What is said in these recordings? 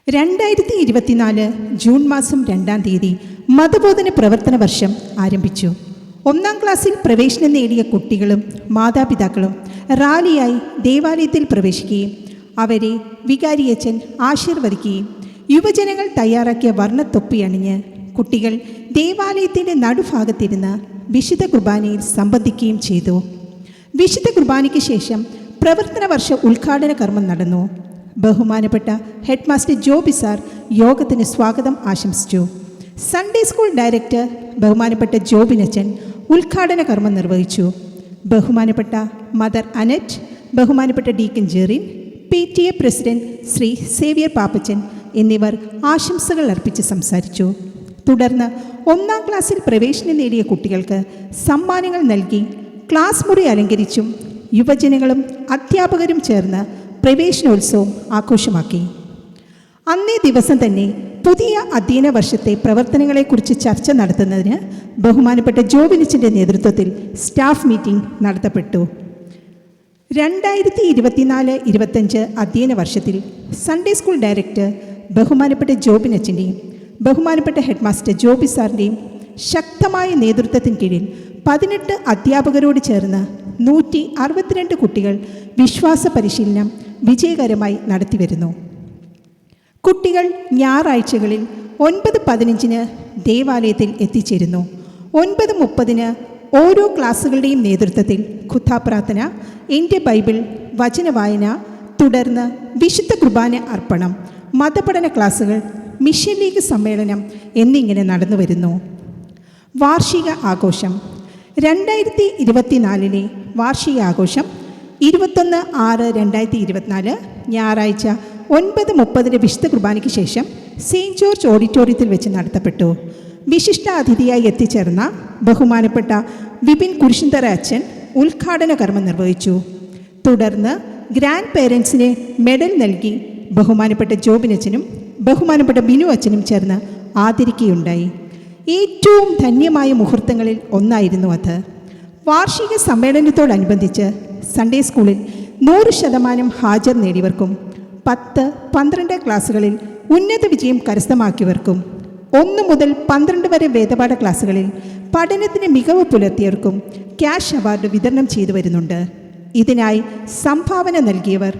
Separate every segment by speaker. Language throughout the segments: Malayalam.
Speaker 1: 2024 ജൂൺ മാസം 2-ാം തീയതി മതബോധന പ്രവർത്തന വർഷം ആരംഭിച്ചു. 1-ാം ക്ലാസ്സിൽ പ്രവേശനം നേടിയ കുട്ടികളും മാതാപിതാക്കളും റാലിയായി ദേവാലയത്തിൽ പ്രവേശിക്കുകയും അവരെ വികാരിയച്ചൻ ആശീർവദിക്കുകയും യുവജനങ്ങൾ തയ്യാറാക്കിയ വർണ്ണത്തൊപ്പി അണിഞ്ഞ് കുട്ടികൾ ദേവാലയത്തിൻ്റെ നടുഭാഗത്തിരുന്ന് വിശുദ്ധ കുർബാനയിൽ സംബന്ധിക്കുകയും ചെയ്തു. വിശുദ്ധ കുർബാനയ്ക്ക് ശേഷം പ്രവർത്തന വർഷ ഉദ്ഘാടന കർമ്മം നടന്നു. ബഹുമാനപ്പെട്ട ഹെഡ് മാസ്റ്റർ ജോബി സാർ യോഗത്തിന് സ്വാഗതം ആശംസിച്ചു. സൺഡേ സ്കൂൾ ഡയറക്ടർ ബഹുമാനപ്പെട്ട ജോബിനച്ചൻ ഉദ്ഘാടന കർമ്മം നിർവഹിച്ചു. ബഹുമാനപ്പെട്ട മദർ അനറ്റ്, ബഹുമാനപ്പെട്ട deacon Jerin, PTA president Shri Xavier Pappachan എന്നിവർ ആശംസകൾ അർപ്പിച്ച് സംസാരിച്ചു. തുടർന്ന് 1-ാം ക്ലാസ്സിൽ പ്രവേശനം നേടിയ കുട്ടികൾക്ക് സമ്മാനങ്ങൾ നൽകി ക്ലാസ് മുറി അലങ്കരിച്ചും യുവജനങ്ങളും അധ്യാപകരും ചേർന്ന് പ്രവേശനോത്സവം ആഘോഷമാക്കി. അന്നേ ദിവസം തന്നെ പുതിയ അധ്യയന വർഷത്തെ പ്രവർത്തനങ്ങളെക്കുറിച്ച് ചർച്ച നടത്തുന്നതിന് ബഹുമാനപ്പെട്ട ജോബിനച്ചൻ്റെ നേതൃത്വത്തിൽ സ്റ്റാഫ് മീറ്റിംഗ് നടത്തപ്പെട്ടു. 2024-25 അധ്യയന വർഷത്തിൽ സൺഡേ സ്കൂൾ ഡയറക്ടർ ബഹുമാനപ്പെട്ട ജോബിനച്ചൻ്റെയും ബഹുമാനപ്പെട്ട ഹെഡ് മാസ്റ്റർ ജോബി സാറിൻ്റെയും ശക്തമായ നേതൃത്വത്തിന് കീഴിൽ 18 അധ്യാപകരോട് ചേർന്ന് 162 കുട്ടികൾ വിശ്വാസ പരിശീലനം വിജയകരമായി നടത്തിവരുന്നു. കുട്ടികൾ ഞായറാഴ്ചകളിൽ 9:15 ദേവാലയത്തിൽ എത്തിച്ചേരുന്നു. 9:30 ഓരോ ക്ലാസ്സുകളുടെയും നേതൃത്വത്തിൽ ഖുദ്ദാപ്രാർത്ഥന, എൻ്റെ ബൈബിൾ, വചനവായന, തുടർന്ന് വിശുദ്ധ കുർബാന അർപ്പണം, മതപഠന ക്ലാസ്സുകൾ, മിഷൻ ലീഗ് സമ്മേളനം എന്നിങ്ങനെ നടന്നു വരുന്നു. വാർഷിക ആഘോഷം 2024 വാർഷിക ആഘോഷം 21/6/2024 ഞായറാഴ്ച 9:30 വിശുദ്ധ കുർബാനയ്ക്ക് ശേഷം സെയിൻറ്റ് ജോർജ് ഓഡിറ്റോറിയത്തിൽ വെച്ച് നടത്തപ്പെട്ടു. വിശിഷ്ട അതിഥിയായി എത്തിച്ചേർന്ന ബഹുമാനപ്പെട്ട വിപിൻ കുരിശിന്തറ അച്ഛൻ ഉദ്ഘാടന കർമ്മം നിർവഹിച്ചു. തുടർന്ന് ഗ്രാൻഡ് പേരൻസിന് മെഡൽ നൽകി ബഹുമാനപ്പെട്ട ജോബിനച്ചനും ബഹുമാനപ്പെട്ട ബിനു അച്ഛനും ചേർന്ന് ആദരിക്കുകയുണ്ടായി. ഏറ്റവും ധന്യമായ മുഹൂർത്തങ്ങളിൽ ഒന്നായിരുന്നു അത്. വാർഷിക സമ്മേളനത്തോടനുബന്ധിച്ച് സൺഡേ സ്കൂളിൽ 100% ഹാജർ നേടിയവർക്കും 10-12 ക്ലാസ്സുകളിൽ ഉന്നത വിജയം കരസ്ഥമാക്കിയവർക്കും 1 മുതൽ 12 വരെ വേദപാഠ ക്ലാസ്സുകളിൽ പഠനത്തിന് മികവ് പുലർത്തിയവർക്കും ക്യാഷ് അവാർഡ് വിതരണം ചെയ്തു വരുന്നുണ്ട്. ഇതിനായി സംഭാവന നൽകിയവർ: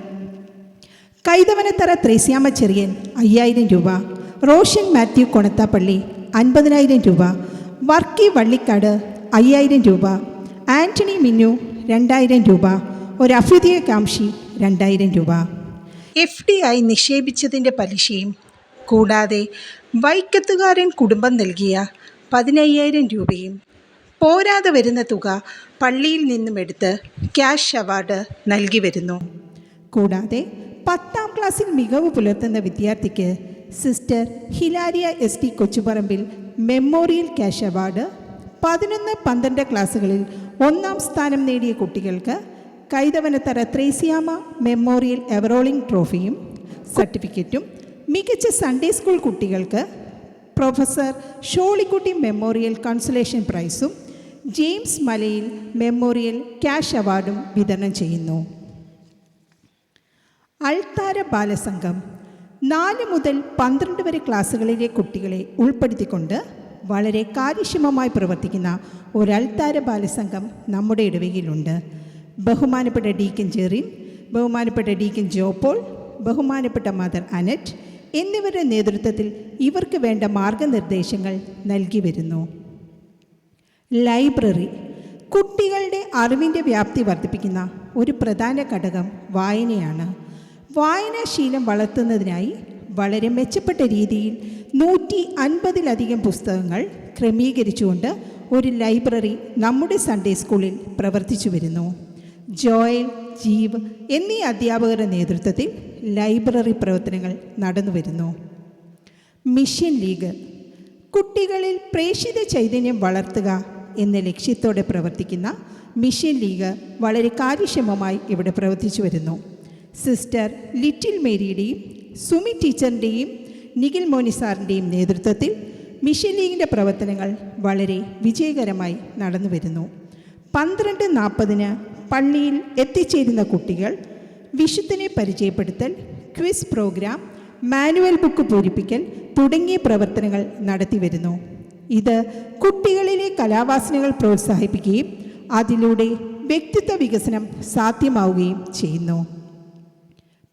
Speaker 1: കൈതവനത്തറ ത്രേസ്യാമ്മ ചെറിയൻ 5000 രൂപ, റോഷൻ മാത്യു കൊണത്താപ്പള്ളി 50,000 രൂപ, വർക്കി വള്ളിക്കാട് 5000 രൂപ, ആൻ്റണി മിന്നു 2000 രൂപ, ഒരു അഭ്യുദയ കാംക്ഷി 2000 രൂപ. FDI നിക്ഷേപിച്ചതിൻ്റെ പലിശയും കൂടാതെ വൈക്കത്തുകാരൻ കുടുംബം നൽകിയ 15,000 രൂപയും പോരാതെ വരുന്ന തുക പള്ളിയിൽ നിന്നും എടുത്ത് ക്യാഷ് അവാർഡ് നൽകി വരുന്നു. കൂടാതെ 10-ാം ക്ലാസ്സിൽ മികവ് പുലർത്തുന്ന വിദ്യാർത്ഥിക്ക് sister Hilaria ST Kochuparambil memorial cash award, 11-12 ക്ലാസ്സുകളിൽ 1-ാം സ്ഥാനം നേടിയ കുട്ടികൾക്ക് കൈതവനത്തറ ത്രേസ്യാമ്മ മെമ്മോറിയൽ എവറോളിംഗ് ട്രോഫിയും സർട്ടിഫിക്കറ്റും, മികച്ച സൺഡേ സ്കൂൾ കുട്ടികൾക്ക് പ്രൊഫസർ ഷോളിക്കുട്ടി മെമ്മോറിയൽ കൺസലേഷൻ പ്രൈസും ജെയിംസ് മലയിൽ മെമ്മോറിയൽ ക്യാഷ് അവാർഡും വിതരണം ചെയ്യുന്നു. അൾത്താര ബാലസംഘം 4 മുതൽ 12 വരെ ക്ലാസ്സുകളിലെ കുട്ടികളെ ഉൾപ്പെടുത്തിക്കൊണ്ട് വളരെ കാര്യക്ഷമമായി പ്രവർത്തിക്കുന്ന ഒരു അൾത്താര ബാലസംഘം നമ്മുടെ ഇടവകയിലുണ്ട്. ബഹുമാനപ്പെട്ട ഡീക്കൻ ജെറിൻ, ബഹുമാനപ്പെട്ട ഡീക്കൻ ജോപോൾ, ബഹുമാനപ്പെട്ട മദർ അനറ്റ് എന്നിവരുടെ നേതൃത്വത്തിൽ ഇവർക്ക് വേണ്ട മാർഗനിർദ്ദേശങ്ങൾ നൽകി വരുന്നു. ലൈബ്രറി കുട്ടികളുടെ അറിവിൻ്റെ വ്യാപ്തി വർദ്ധിപ്പിക്കുന്ന ഒരു പ്രധാന ഘടകം വായനയാണ്. വായനാശീലം വളർത്തുന്നതിനായി വളരെ മെച്ചപ്പെട്ട രീതിയിൽ 150-ലധികം പുസ്തകങ്ങൾ ക്രമീകരിച്ചുകൊണ്ട് ഒരു ലൈബ്രറി നമ്മുടെ സൺഡേ സ്കൂളിൽ പ്രവർത്തിച്ചു വരുന്നു. ജോയൽ, ജീവ് എന്നീ അധ്യാപകരുടെ നേതൃത്വത്തിൽ ലൈബ്രറി പ്രവർത്തനങ്ങൾ നടന്നു വരുന്നു. മിഷൻ ലീഗ് കുട്ടികളിൽ പ്രേക്ഷിത ചൈതന്യം വളർത്തുക എന്ന ലക്ഷ്യത്തോടെ പ്രവർത്തിക്കുന്ന മിഷൻ ലീഗ് വളരെ കാര്യക്ഷമമായി ഇവിടെ പ്രവർത്തിച്ചു വരുന്നു. സിസ്റ്റർ ലിറ്റിൽ മേരിയുടെയും സുമി ടീച്ചറിൻ്റെയും നിഖിൽ മോനി സാറിൻ്റെയും നേതൃത്വത്തിൽ മിഷൻ ലീഗിൻ്റെ പ്രവർത്തനങ്ങൾ വളരെ വിജയകരമായി നടന്നു വരുന്നു. 12:40 പള്ളിയിൽ എത്തിച്ചേരുന്ന കുട്ടികൾ വിശുദ്ധനെ പരിചയപ്പെടുത്തൽ, ക്വിസ് പ്രോഗ്രാം, മാനുവൽ ബുക്ക് പൂരിപ്പിക്കൽ തുടങ്ങിയ പ്രവർത്തനങ്ങൾ നടത്തിവരുന്നു. ഇത് കുട്ടികളിലെ കലാവാസനകൾ പ്രോത്സാഹിപ്പിക്കുകയും അതിലൂടെ വ്യക്തിത്വ വികസനം സാധ്യമാവുകയും ചെയ്യുന്നു.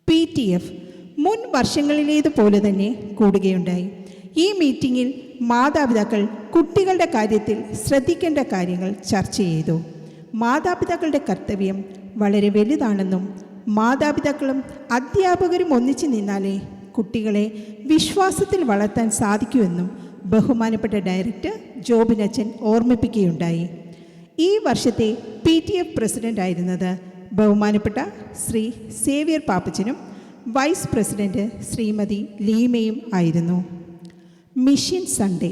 Speaker 1: PTF മുൻ വർഷങ്ങളിലേതുപോലെ തന്നെ കൂടുകയുണ്ടായി. ഈ മീറ്റിംഗിൽ മാതാപിതാക്കൾ കുട്ടികളുടെ കാര്യത്തിൽ ശ്രദ്ധിക്കേണ്ട കാര്യങ്ങൾ ചർച്ച ചെയ്തു. മാതാപിതാക്കളുടെ കർത്തവ്യം വളരെ വലുതാണെന്നും മാതാപിതാക്കളും അധ്യാപകരും ഒന്നിച്ചു നിന്നാലേ കുട്ടികളെ വിശ്വാസത്തിൽ വളർത്താൻ സാധിക്കുമെന്നും ബഹുമാനപ്പെട്ട ഡയറക്ടർ ജോബിനച്ചൻ ഓർമ്മിപ്പിക്കുകയുണ്ടായി. ഈ വർഷത്തെ PTF പ്രസിഡൻ്റായിരുന്നത് ബഹുമാനപ്പെട്ട ശ്രീ സേവ്യർ പാപ്പച്ചനും വൈസ് പ്രസിഡന്റ് ശ്രീമതി ലീമയും ആയിരുന്നു. മിഷൻ സൺഡേ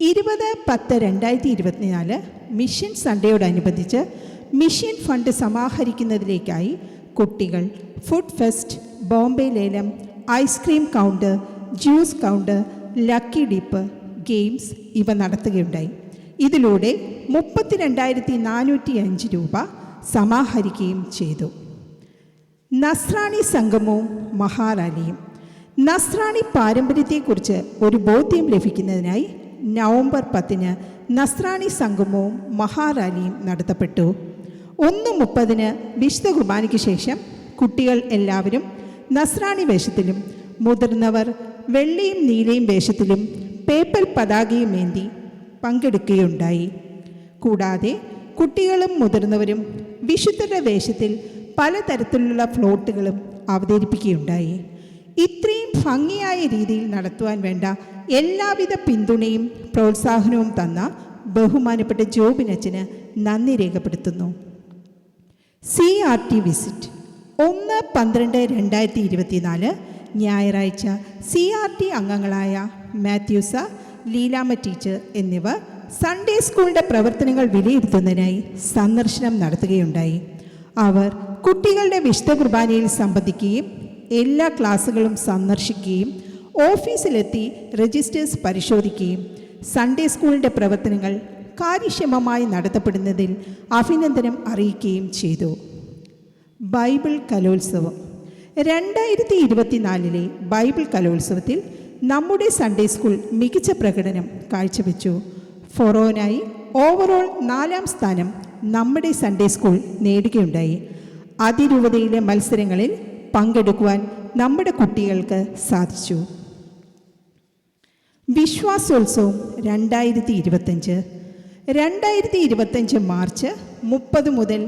Speaker 1: 20/10/2024 മിഷൻ സൺഡേയോടനുബന്ധിച്ച് മിഷൻ ഫണ്ട് സമാഹരിക്കുന്നതിലേക്കായി കുട്ടികൾ ഫുഡ് ഫെസ്റ്റ്, ബോംബെ ലേലം, ice cream counter, juice counter, lucky dip, games ഇവ നടത്തുകയുണ്ടായി. ഇതിലൂടെ 32,405 രൂപ സമാഹരിക്കുകയും ചെയ്തു. നസ്രാണി സംഗമവും മഹാറാലിയും. നസ്രാണി പാരമ്പര്യത്തെക്കുറിച്ച് ഒരു ബോധ്യം ലഭിക്കുന്നതിനായി നവംബർ 10 നസ്രാണി സംഗമവും മഹാറാലിയും നടത്തപ്പെട്ടു. 1:30 വിശുദ്ധ കുർബാനയ്ക്ക് ശേഷം കുട്ടികൾ എല്ലാവരും നസ്രാണി വേഷത്തിലും മുതിർന്നവർ വെള്ളയും നീലയും വേഷത്തിലും പേപ്പൽ പതാകയും ഏന്തി പങ്കെടുക്കുകയുണ്ടായി. കൂടാതെ കുട്ടികളും മുതിർന്നവരും വിശുദ്ധരുടെ വേഷത്തിൽ പലതരത്തിലുള്ള ഫ്ലോട്ടുകളും അവതരിപ്പിക്കുകയുണ്ടായി. ഇത്രയും ഭംഗിയായ രീതിയിൽ നടത്തുവാൻ വേണ്ട എല്ലാവിധ പിന്തുണയും പ്രോത്സാഹനവും തന്ന ബഹുമാനപ്പെട്ട ജോബിനച്ചന് നന്ദി രേഖപ്പെടുത്തുന്നു. CRT വിസിറ്റ് 1/12/2024 ഞായറാഴ്ച CRT അംഗങ്ങളായ മാത്യൂസ, ലീലാമ്മ ടീച്ചർ എന്നിവർ സൺഡേ സ്കൂളിൻ്റെ പ്രവർത്തനങ്ങൾ വിലയിരുത്തുന്നതിനായി സന്ദർശനം നടത്തുകയുണ്ടായി. അവർ കുട്ടികളുടെ വിശുദ്ധ കുർബാനയിൽ സംബന്ധിക്കുകയും എല്ലാ ക്ലാസ്സുകളും സന്ദർശിക്കുകയും ഓഫീസിലെത്തി രജിസ്റ്റേഴ്സ് പരിശോധിക്കുകയും സൺഡേ സ്കൂളിൻ്റെ പ്രവർത്തനങ്ങൾ കാര്യക്ഷമമായി നടത്തപ്പെടുന്നതിൽ അഭിനന്ദനം അറിയിക്കുകയും ചെയ്തു. ബൈബിൾ കലോത്സവം 2024 ബൈബിൾ കലോത്സവത്തിൽ നമ്മുടെ സൺഡേ സ്കൂൾ മികച്ച പ്രകടനം കാഴ്ചവെച്ചു. ഫൊറോനായി ഓവറോൾ 4ാം സ്ഥാനം നമ്മുടെ സൺഡേ സ്കൂൾ നേടുകയുണ്ടായി. അതിരൂപതയിലെ മത്സരങ്ങളിൽ പങ്കെടുക്കുവാൻ നമ്മുടെ കുട്ടികൾക്ക് സാധിച്ചു. വിശ്വാസോത്സവം 2025 മാർച്ച് 30 മുതൽ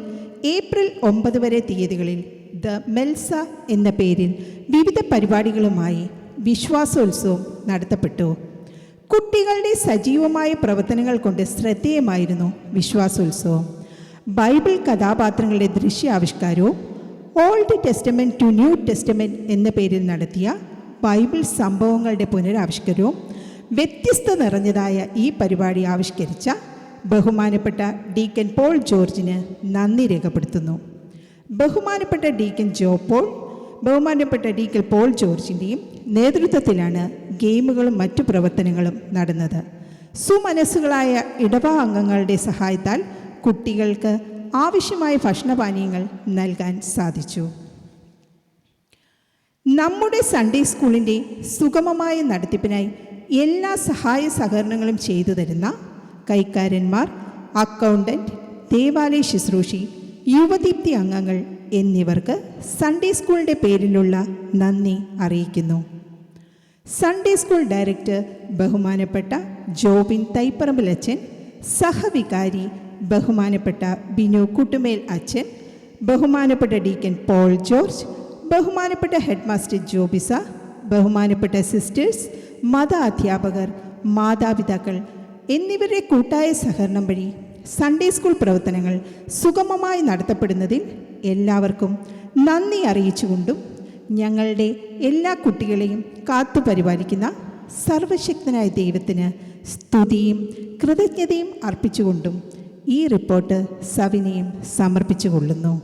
Speaker 1: ഏപ്രിൽ 9 വരെ തീയതികളിൽ ദ മെൽസ എന്ന പേരിൽ വിവിധ പരിപാടികളുമായി വിശ്വാസോത്സവം നടത്തപ്പെട്ടു. കുട്ടികളുടെ സജീവമായ പ്രവർത്തനങ്ങൾ കൊണ്ട് ശ്രദ്ധേയമായിരുന്നു വിശ്വാസോത്സവം. ബൈബിൾ കഥാപാത്രങ്ങളുടെ ദൃശ്യാവിഷ്കാരവും old testament to new testament എന്ന പേരിൽ നടത്തിയ ബൈബിൾ സംഭവങ്ങളുടെ പുനരാവിഷ്കാരവും വ്യത്യസ്ത നിറഞ്ഞതായ ഈ പരിപാടി ആവിഷ്കരിച്ച ബഹുമാനപ്പെട്ട ഡീക്കൻ പോൾ ജോർജിന് നന്ദി രേഖപ്പെടുത്തുന്നു. ബഹുമാനപ്പെട്ട ഡീക്കൻ പോൾ ജോർജിൻ്റെയും നേതൃത്വത്തിലാണ് ഗെയിമുകളും മറ്റു പ്രവർത്തനങ്ങളും നടന്നത്. സുമനസ്സുകളായ ഇടവക അംഗങ്ങളുടെ സഹായത്താൽ കുട്ടികൾക്ക് ആവശ്യമായ ഭക്ഷണപാനീയങ്ങൾ നൽകാൻ സാധിച്ചു. നമ്മുടെ സൺഡേ സ്കൂളിൻ്റെ സുഗമമായ നടത്തിപ്പിനായി എല്ലാ സഹായ സഹകരണങ്ങളും ചെയ്തു തരുന്ന കൈക്കാരന്മാർ, അക്കൗണ്ടൻറ്റ്, ദേവാലയ ശുശ്രൂഷി, യുവദീപ്തി അംഗങ്ങൾ എന്നിവർക്ക് സൺഡേ സ്കൂളിൻ്റെ പേരിലുള്ള നന്ദി അറിയിക്കുന്നു. സൺഡേ സ്കൂൾ ഡയറക്ടർ ബഹുമാനപ്പെട്ട ജോബിൻ തൈപ്പറമ്പിൽ അച്ഛൻ, സഹവികാരി ബഹുമാനപ്പെട്ട ബിനു കുട്ടുമേൽ അച്ഛൻ, ബഹുമാനപ്പെട്ട ഡീക്കൻ പോൾ ജോർജ്, ബഹുമാനപ്പെട്ട ഹെഡ് മാസ്റ്റർ ജോബിസ, ബഹുമാനപ്പെട്ട സിസ്റ്റേഴ്സ്, മത അധ്യാപകർ, മാതാപിതാക്കൾ എന്നിവരുടെ കൂട്ടായ സഹകരണം വഴി സൺഡേ സ്കൂൾ പ്രവർത്തനങ്ങൾ സുഗമമായി നടത്തപ്പെടുന്നതിൽ എല്ലാവർക്കും നന്ദി അറിയിച്ചുകൊണ്ടും ഞങ്ങളുടെ എല്ലാ കുട്ടികളെയും കാത്തുപരിപാലിക്കുന്ന സർവശക്തനായ ദൈവത്തിന് സ്തുതിയും കൃതജ്ഞതയും അർപ്പിച്ചുകൊണ്ടും ഈ റിപ്പോർട്ട് സവിനയം സമർപ്പിച്ചുകൊള്ളുന്നു.